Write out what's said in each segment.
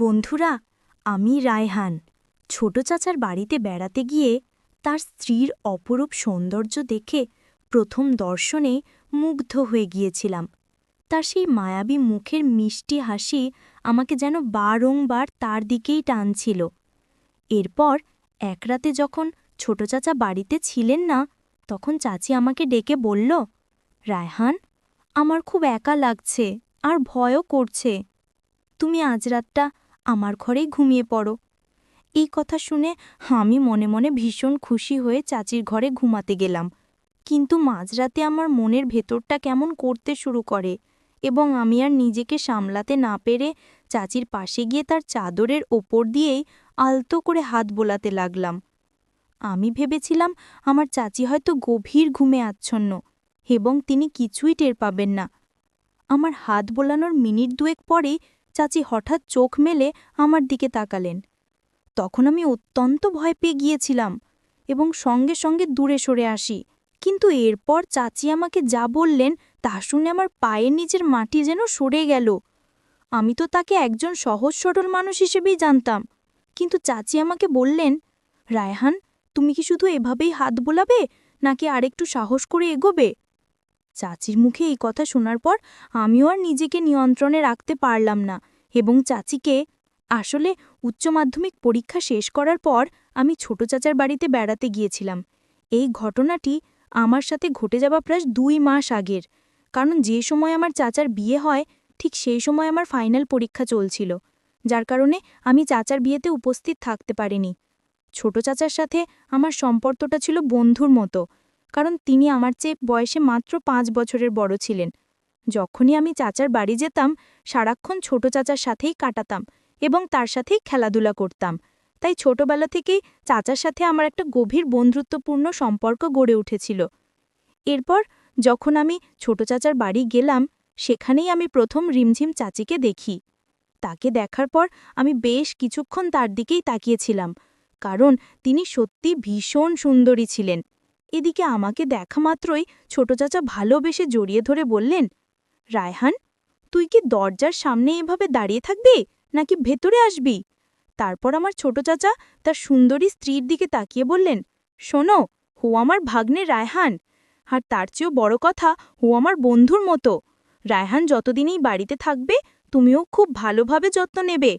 বন্ধুরা, আমি রায়হান। ছোট চাচার বাড়িতে বেড়াতে গিয়ে তার স্ত্রীর অপরূপ সৌন্দর্য দেখে প্রথম দর্শনে মুগ্ধ হয়ে গিয়েছিলাম। তার সেই মায়াবী মুখের মিষ্টি হাসি আমাকে যেন বারংবার তার দিকেই টানছিল। এরপর এক রাতে যখন ছোট চাচা বাড়িতে ছিলেন না, তখন চাচি আমাকে ডেকে বলল, রায়হান, আমার খুব একা লাগছে আর ভয়ও করছে। তুমি আজ রাতটা আমার ঘরেই ঘুমিয়ে পড়ো। এই কথা শুনে আমি মনে মনে ভীষণ খুশি হয়ে চাচির ঘরে ঘুমাতে গেলাম। কিন্তু মাঝরাতে আমার মনের ভেতরটা কেমন করতে শুরু করে এবং আমি আর নিজেকে সামলাতে না পেরে চাচির পাশে গিয়ে তার চাদরের ওপর দিয়েই আলতো করে হাত বোলাতে লাগলাম। আমি ভেবেছিলাম আমার চাচি হয়তো গভীর ঘুমে আচ্ছন্ন এবং তিনি কিছুই টের পাবেন না। আমার হাত বোলানোর মিনিট দুয়েক পরেই চাচি হঠাৎ চোখ মেলে আমার দিকে তাকালেন। তখন আমি অত্যন্ত ভয় পেয়ে গিয়েছিলাম এবং সঙ্গে সঙ্গে দূরে সরে আসি। কিন্তু এরপর চাচি আমাকে যা বললেন তা শুনে আমার পায়ের নিচের মাটি যেন সরে গেল। আমি তো তাকে একজন সহজ সরল মানুষ হিসেবেই জানতাম, কিন্তু চাচি আমাকে বললেন, রায়হান, তুমি কি শুধু এভাবেই হাত বোলাবে নাকি আরেকটু সাহস করে এগোবে? চাচির মুখে এই কথা শোনার পর আমিও আর নিজেকে নিয়ন্ত্রণে রাখতে পারলাম না এবং চাচিকে আসলে উচ্চ মাধ্যমিক পরীক্ষা শেষ করার পর আমি ছোট চাচার বাড়িতে বেড়াতে গিয়েছিলাম। এই ঘটনাটি আমার সাথে ঘটে যাওয়া প্রায় 2 মাস আগের, কারণ যে সময় আমার চাচার বিয়ে হয় ঠিক সেই সময় আমার ফাইনাল পরীক্ষা চলছিল, যার কারণে আমি চাচার বিয়েতে উপস্থিত থাকতে পারিনি। ছোট চাচার সাথে আমার সম্পর্কটা ছিল বন্ধুর মতো, কারণ তিনি আমার চেয়ে বয়সে মাত্র 5 বছরের বড় ছিলেন। যখনই আমি চাচার বাড়ি যেতাম সারাক্ষণ ছোট চাচার সাথেই কাটাতাম এবং তার সাথেই খেলাধুলা করতাম। তাই ছোটবেলা থেকেই চাচার সাথে আমার একটা গভীর বন্ধুত্বপূর্ণ সম্পর্ক গড়ে উঠেছিল। এরপর যখন আমি ছোট চাচার বাড়ি গেলাম, সেখানেই আমি প্রথম রিমঝিম চাচিকে দেখি। তাকে দেখার পর আমি বেশ কিছুক্ষণ তার দিকেই তাকিয়েছিলাম, কারণ তিনি সত্যি ভীষণ সুন্দরী ছিলেন। এদিকে আমাকে দেখা মাত্রই ছোট চাচা ভালোবেসে জড়িয়ে ধরে বললেন, রায়হান, তুই কি দরজার সামনে এভাবে দাঁড়িয়ে থাকবি নাকি ভেতরে আসবি? তারপর আমার ছোট চাচা তার সুন্দরী স্ত্রীর দিকে তাকিয়ে বললেন, শোনো, ও আমার ভাগ্নে রায়হান, আর তার চেয়েও বড় কথা, ও আমার বন্ধুর মতো। রায়হান যতদিনই বাড়িতে থাকবে তুমিও খুব ভালোভাবে যত্ন নেবে।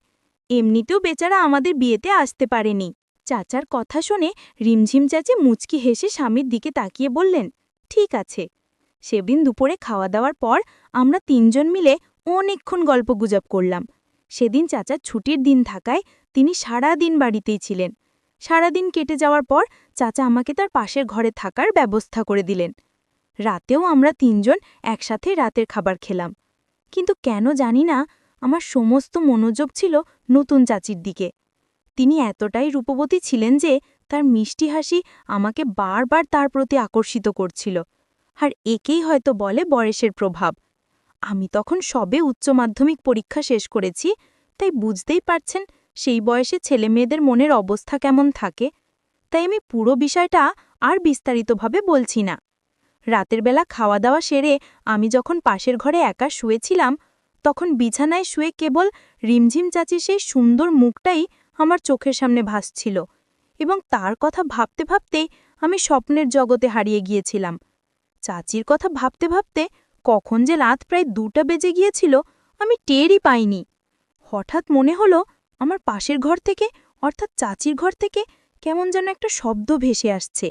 এমনিতেও বেচারা আমাদের বিয়েতে আসতে পারেনি। চাচার কথা শুনে রিমঝিম চাচি মুচকি হেসে স্বামীর দিকে তাকিয়ে বললেন, ঠিক আছে। সেদিন দুপুরে খাওয়া দাওয়ার পর আমরা 3 জন মিলে অনেকক্ষণ গল্পগুজব করলাম। সেদিন চাচার ছুটির দিন থাকায় তিনি সারা দিন বাড়িতেই ছিলেন। সারা দিন কেটে যাওয়ার পর চাচা আমাকে তার পাশের ঘরে থাকার ব্যবস্থা করে দিলেন। রাতেও আমরা 3 জন একসাথে রাতের খাবার খেলাম। কিন্তু কেন জানি না, আমার সমস্ত মনোযোগ ছিল নতুন চাচির দিকে। তিনি এতটাই রূপবতী ছিলেন যে তার মিষ্টি হাসি আমাকে বারবার তার প্রতি আকর্ষিত করছিল। আর একেই হয়তো বলে বয়সের প্রভাব। আমি তখন সবে উচ্চ মাধ্যমিক পরীক্ষা শেষ করেছি, তাই বুঝতেই পারছেন সেই বয়সে ছেলেমেয়েদের মনের অবস্থা কেমন থাকে। তাই আমি পুরো বিষয়টা আর বিস্তারিতভাবে বলছি না। রাতের বেলা খাওয়া দাওয়া সেরে আমি যখন পাশের ঘরে একা শুয়েছিলাম, তখন বিছানায় শুয়ে কেবল রিমঝিম চাচির সেই সুন্দর মুখটাই আমার চোখের সামনে ভাসছিল এবং তার কথা ভাবতে ভাবতেই আমি স্বপ্নের জগতে হারিয়ে গিয়েছিলাম। চাচির কথা ভাবতে ভাবতে কখন যে রাত প্রায় 2টা বেজে গিয়েছিল আমি টেরই পাইনি। হঠাৎ মনে হলো আমার পাশের ঘর থেকে, অর্থাৎ চাচির ঘর থেকে কেমন যেন একটা শব্দ ভেসে আসছে।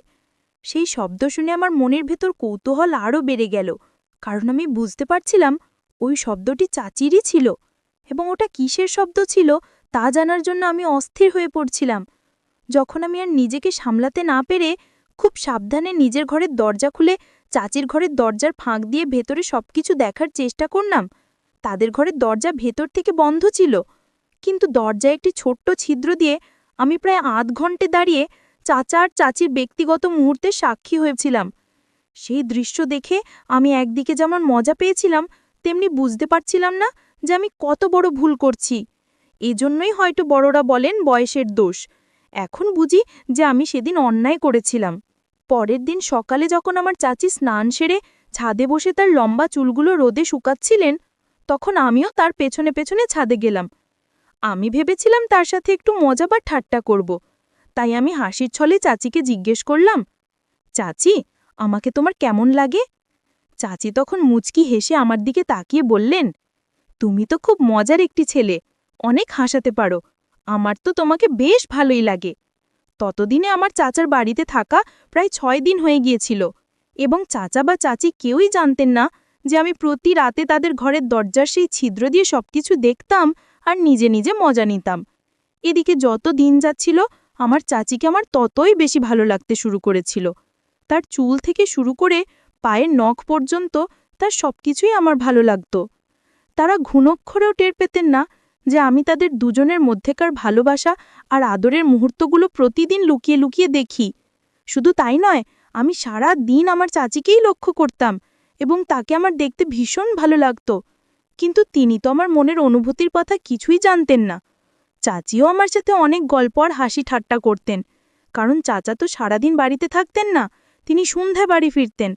সেই শব্দ শুনে আমার মনের ভেতর কৌতূহল আরও বেড়ে গেল, কারণ আমি বুঝতে পারছিলাম ওই শব্দটি চাচিরই ছিল এবং ওটা কিসের শব্দ ছিল তা জানার জন্য আমি অস্থির হয়ে পড়ছিলাম। যখন আমি আর নিজেকে সামলাতে না পেরে খুব সাবধানে নিজের ঘরের দরজা খুলে চাচির ঘরের দরজার ফাঁক দিয়ে ভেতরে সবকিছু দেখার চেষ্টা করলাম, তাদের ঘরের দরজা ভেতর থেকে বন্ধ ছিল, কিন্তু দরজায় একটি ছোট্ট ছিদ্র দিয়ে আমি প্রায় আধ ঘন্টে দাঁড়িয়ে চাচা আর চাচির ব্যক্তিগত মুহূর্তে সাক্ষী হয়েছিলাম। সেই দৃশ্য দেখে আমি একদিকে যেমন মজা পেয়েছিলাম, তেমনি বুঝতে পারছিলাম না যে আমি কত বড় ভুল করছি। এজন্যই হয়তো বড়রা বলেন বয়সের দোষ। এখন বুঝি যে আমি সেদিন অন্যায় করেছিলাম। পরের দিন সকালে যখন আমার চাচি স্নান সেরে ছাদে বসে তার লম্বা চুলগুলো রোদে শুকাচ্ছিলেন, তখন আমিও তার পেছনে পেছনে ছাদে গেলাম। আমি ভেবেছিলাম তার সাথে একটু মজা বা ঠাট্টা করব। তাই আমি হাসির ছলে চাচিকে জিজ্ঞেস করলাম, চাচি, আমাকে তোমার কেমন লাগে? চাচি তখন মুচকি হেসে আমার দিকে তাকিয়ে বললেন, তুমি তো খুব মজার একটি ছেলে, অনেক হাসাতে পারো। আমার তো তোমাকে বেশ ভালোই লাগে। ততদিনে আমার চাচার বাড়িতে থাকা প্রায় 6 দিন হয়ে গিয়েছিল, এবং চাচা বা চাচি কেউই জানতেন না যে আমি প্রতি রাতে তাদের ঘরের দরজার সেই ছিদ্র দিয়ে সবকিছু দেখতাম আর নিজে নিজে মজা নিতাম। এদিকে যত দিন যাচ্ছিল, আমার চাচিকে আমার ততই বেশি ভালো লাগতে শুরু করেছিল। তার চুল থেকে শুরু করে পায়ের নখ পর্যন্ত তার সবকিছুই আমার ভালো লাগত। তারা ঘুণক্ষরেও টের পেতেন না যে আমি তাদের দুজনের মধ্যেকার ভালোবাসা আর আদরের মুহূর্তগুলো প্রতিদিন লুকিয়ে লুকিয়ে দেখি। শুধু তাই নয়, আমি সারা দিন আমার চাচিকেই লক্ষ্য করতাম এবং তাকে আমার দেখতে ভীষণ ভালো লাগত। কিন্তু তিনি তো আমার মনের অনুভূতির কথা কিছুই জানতেন না। চাচিও আমার সাথে অনেক গল্প আর হাসি ঠাট্টা করতেন, কারণ চাচা তো সারাদিন বাড়িতে থাকতেন না, তিনি সন্ধ্যায় বাড়ি ফিরতেন।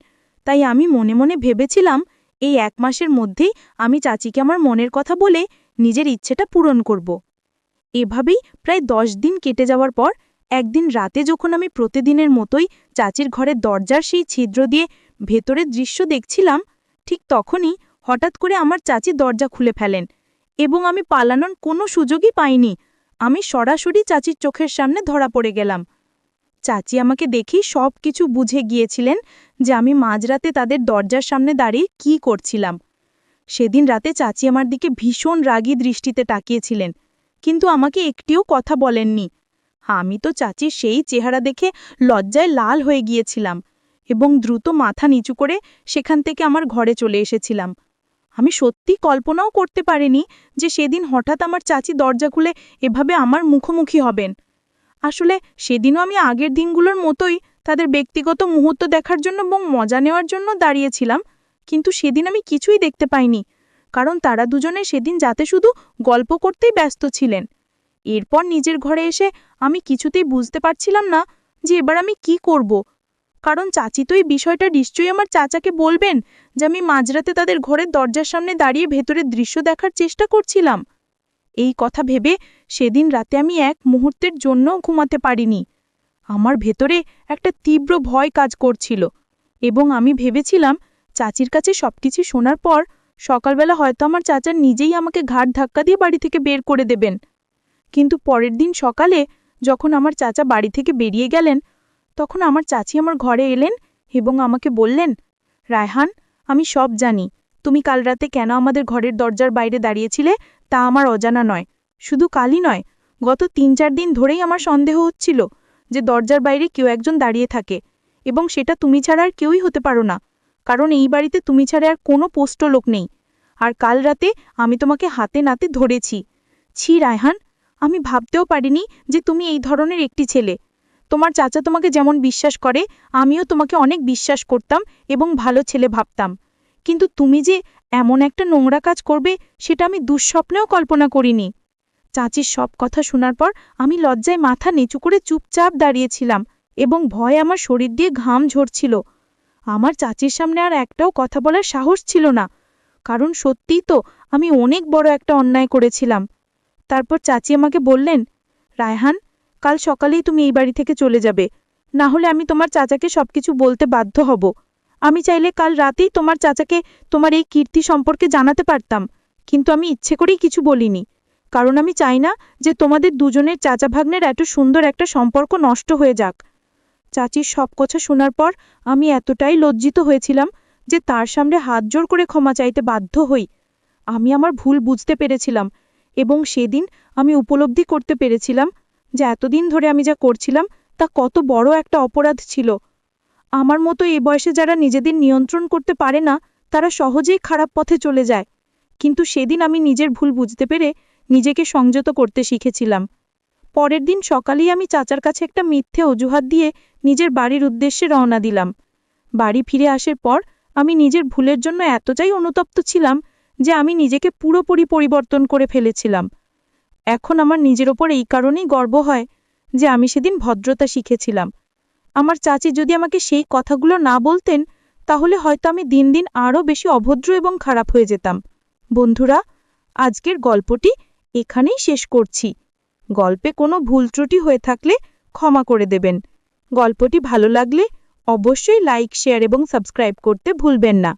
তাই আমি মনে মনে ভেবেছিলাম এই 1 মাসের মধ্যেই আমি চাচিকে আমার মনের কথা বলে নিজের ইচ্ছেটা পূরণ করব। এভাবেই প্রায় 10 দিন কেটে যাওয়ার পর একদিন রাতে যখন আমি প্রতিদিনের মতোই চাচির ঘরের দরজার সেই ছিদ্র দিয়ে ভেতরের দৃশ্য দেখছিলাম, ঠিক তখনই হঠাৎ করে আমার চাচি দরজা খুলে ফেলেন এবং আমি পালানোর কোনো সুযোগই পাইনি। আমি সরাসরি চাচির চোখের সামনে ধরা পড়ে গেলাম। চাচি আমাকে দেখেই সব কিছু বুঝে গিয়েছিলেন যে আমি মাঝরাতে তাদের দরজার সামনে দাঁড়িয়ে কী করছিলাম। সেদিন রাতে চাচি আমার দিকে ভীষণ রাগী দৃষ্টিতে তাকিয়েছিলেন, কিন্তু আমাকে একটিও কথা বলেননি। আমি তো চাচির সেই চেহারা দেখে লজ্জায় লাল হয়ে গিয়েছিলাম এবং দ্রুত মাথা নিচু করে সেখান থেকে আমার ঘরে চলে এসেছিলাম। আমি সত্যি কল্পনাও করতে পারিনি যে সেদিন হঠাৎ আমার চাচি দরজা খুলে এভাবে আমার মুখোমুখি হবেন। আসলে সেদিনও আমি আগের দিনগুলোর মতোই তাদের ব্যক্তিগত মুহূর্ত দেখার জন্য এবং মজা নেওয়ার জন্য দাঁড়িয়েছিলাম, কিন্তু সেদিন আমি কিছুই দেখতে পাইনি, কারণ তারা দুজনে সেদিন যাতে শুধু গল্প করতেই ব্যস্ত ছিলেন। এরপর নিজের ঘরে এসে আমি কিছুতেই বুঝতে পারছিলাম না যে এবার আমি কি করব, কারণ চাচি তো এই বিষয়টা নিশ্চয়ই আমার চাচাকে বলবেন যে আমি মাঝরাতে তাদের ঘরের দরজার সামনে দাঁড়িয়ে ভেতরের দৃশ্য দেখার চেষ্টা করছিলাম। এই কথা ভেবে সেদিন রাতে আমি এক মুহূর্তের জন্যও ঘুমাতে পারিনি। আমার ভেতরে একটা তীব্র ভয় কাজ করছিল এবং আমি ভেবেছিলাম চাচির কাছে সবকিছু শোনার পর সকালবেলা হয়তো আমার চাচা নিজেই আমাকে ঘাড় ধাক্কা দিয়ে বাড়ি থেকে বের করে দেবেন। কিন্তু পরের দিন সকালে যখন আমার চাচা বাড়ি থেকে বেরিয়ে গেলেন, তখন আমার চাচি আমার ঘরে এলেন এবং আমাকে বললেন, রায়হান, আমি সব জানি। তুমি কাল রাতে কেন আমাদের ঘরের দরজার বাইরে দাঁড়িয়েছিলে তা আমার অজানা নয়। শুধু কালই নয়, গত 3-4 দিন ধরেই আমার সন্দেহ হচ্ছিল যে দরজার বাইরে কেউ একজন দাঁড়িয়ে থাকে, এবং সেটা তুমি ছাড়া আর কেউই হতে পারো না, কারণ এই বাড়িতে তুমি ছাড়া আর কোনো পোস্ট লোক নেই। আর কাল রাতে আমি তোমাকে হাতে নাতে ধরেছি। ছি রায়হান, আমি ভাবতেও পারিনি যে তুমি এই ধরনের একটি ছেলে। তোমার চাচা তোমাকে যেমন বিশ্বাস করে, আমিও তোমাকে অনেক বিশ্বাস করতাম এবং ভালো ছেলে ভাবতাম, কিন্তু তুমি যে এমন একটা নোংরা কাজ করবে সেটা আমি দুঃস্বপ্নেও কল্পনা করিনি। চাচির সব কথা শোনার পর আমি লজ্জায় মাথা নিচু করে চুপচাপ দাঁড়িয়েছিলাম এবং ভয়ে আমার শরীর দিয়ে ঘাম ঝরছিল। আমার চাচির সামনে আর একটাও কথা বলার সাহস ছিল না, কারণ সত্যিই তো আমি অনেক বড় একটা অন্যায় করেছিলাম। তারপর চাচি আমাকে বললেন, রায়হান, কাল সকালেই তুমি এই বাড়ি থেকে চলে যাবে, না হলে আমি তোমার চাচাকে সবকিছু বলতে বাধ্য হব। আমি চাইলে কাল রাতেই তোমার চাচাকে তোমার এই কীর্তি সম্পর্কে জানাতে পারতাম, কিন্তু আমি ইচ্ছে করেই কিছু বলিনি, কারণ আমি চাই না যে তোমাদের দুজনের চাচা ভাগ্নের এত সুন্দর একটা সম্পর্ক নষ্ট হয়ে যাক। চাচির সব কথা শোনার পর আমি এতটাই লজ্জিত হয়েছিলাম যে তার সামনে হাত জোড় করে ক্ষমা চাইতে বাধ্য হই। আমি আমার ভুল বুঝতে পেরেছিলাম এবং সেদিন আমি উপলব্ধি করতে পেরেছিলাম যে এতদিন ধরে আমি যা করছিলাম তা কত বড় একটা অপরাধ ছিল। আমার মতো এ বয়সে যারা নিজেদের নিয়ন্ত্রণ করতে পারে না, তারা সহজেই খারাপ পথে চলে যায়, কিন্তু সেদিন আমি নিজের ভুল বুঝতে পেরে নিজেকে সংযত করতে শিখেছিলাম। পরের দিন সকালেই আমি চাচার কাছে একটা মিথ্যে অজুহাত দিয়ে নিজের বাড়ির উদ্দেশ্যে রওনা দিলাম। বাড়ি ফিরে আসার পর আমি নিজের ভুলের জন্য এতটাই অনুতপ্ত ছিলাম যে আমি নিজেকে পুরোপুরি পরিবর্তন করে ফেলেছিলাম। এখন আমার নিজের ওপর এই কারণেই গর্ব হয় যে আমি সেদিন ভদ্রতা শিখেছিলাম। আমার চাচি যদি আমাকে সেই কথাগুলো না বলতেন, তাহলে হয়তো আমি দিন দিন আরও বেশি অভদ্র এবং খারাপ হয়ে যেতাম। বন্ধুরা, আজকের গল্পটি এখানেই শেষ করছি। গল্পে কোনো ভুল ত্রুটি হয়ে থাকলে ক্ষমা করে দেবেন। গল্পটি ভালো লাগলে অবশ্যই লাইক, শেয়ার এবং সাবস্ক্রাইব করতে ভুলবেন না।